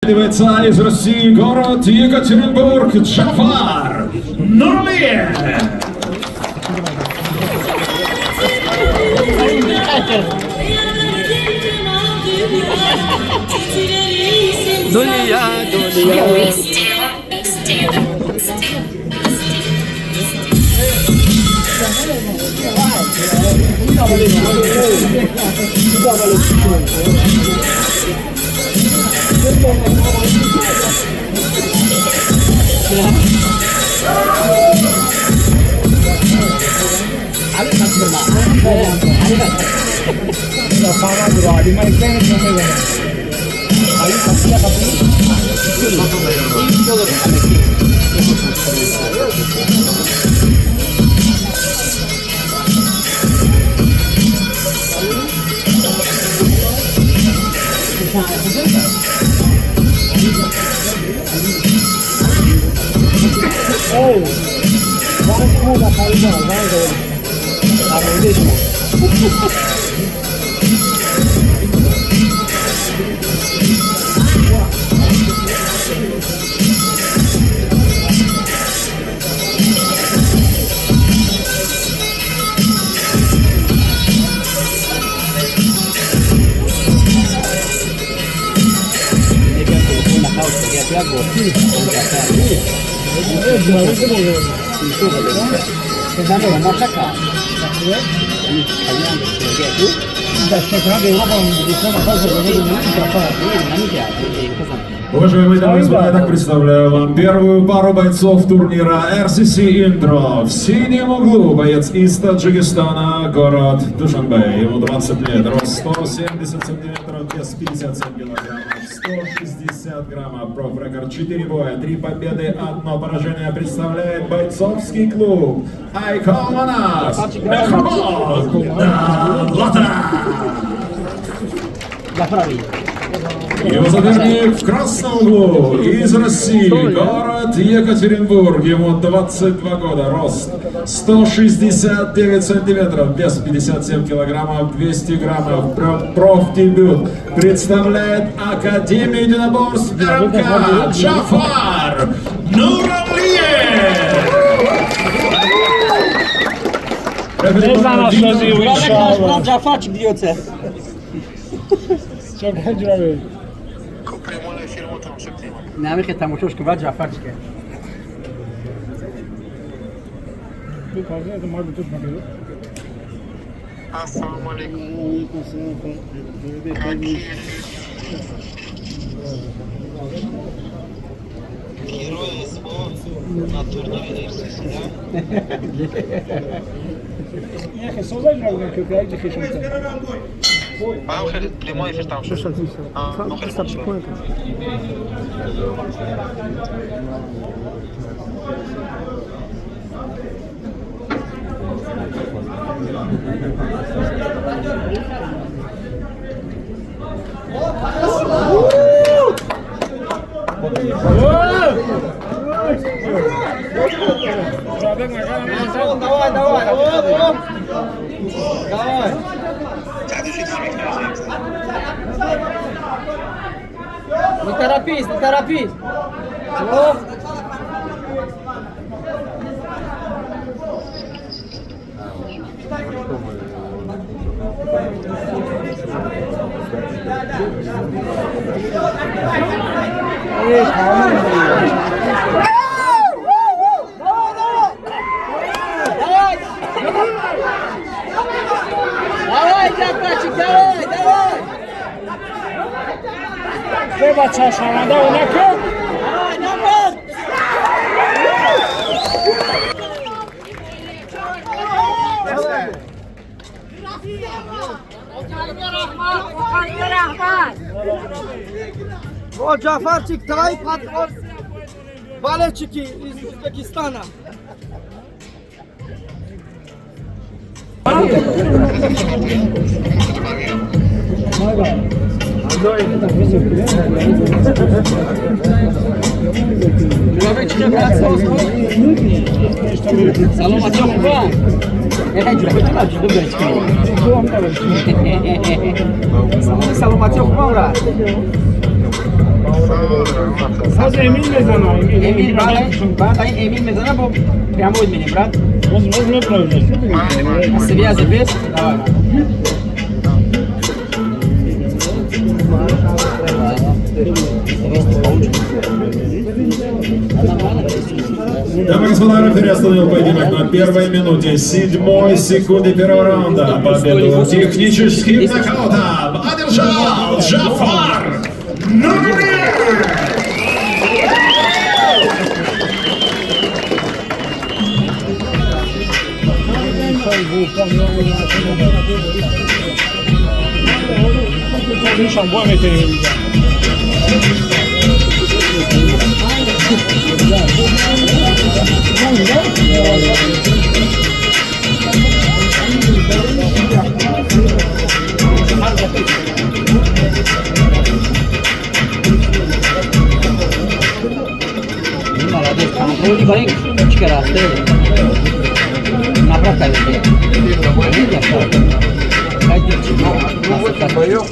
Появляется из России город Екатеринбург, Джафар Нурлиев. Dünya. Уважаемые дамы и господа, я так представляю вам первую пару бойцов турнира RCC Intro. В синем углу боец из Таджикистана, город Душанбе. Ему 20 лет, рост 170 сантиметров, вес 57 килограммов, 160 граммов, профрекорд 4 боя, 3 победы, 1 поражение. Представляет бойцовский клуб Айкон Манас Мехмод Давлатов. Его соперник в красном углу из России, город Екатеринбург, ему 22 года, рост 169 сантиметров, вес 57 килограммов, 200 граммов, профдебют, представляет Академию единоборств РМК Джафар Нурлиев. Джафарчик бьется. نعم خي تماشاش که بعد جعفر چیه السلام علیکم Герой СВО на турнире RCC. Вам ходит прямой эфир там. Что Давай. Не торопись, не торопись. Давай, Джафарчик, давай, давай! Треба чашаранда унако? Давай, давай! O Cafarçık Tayyip Patron Baletçiki iz Uzbekistan'a. Salom Atiochba. Salom Atiochba. Az Emil mezana. Emil, brata Emil mezana, bo прямо od mene, brat. Возьми правильно. A se vija za pes? Давай. Дамы и господа, рефери остановил поединок на первой минуте 7 секунды первого раунда. Победу техническим нокаутом одержал Джафар Нурмир! Nişan bu ametini. Молодец, контроль барик, чекара, направка тебе. Пойдем,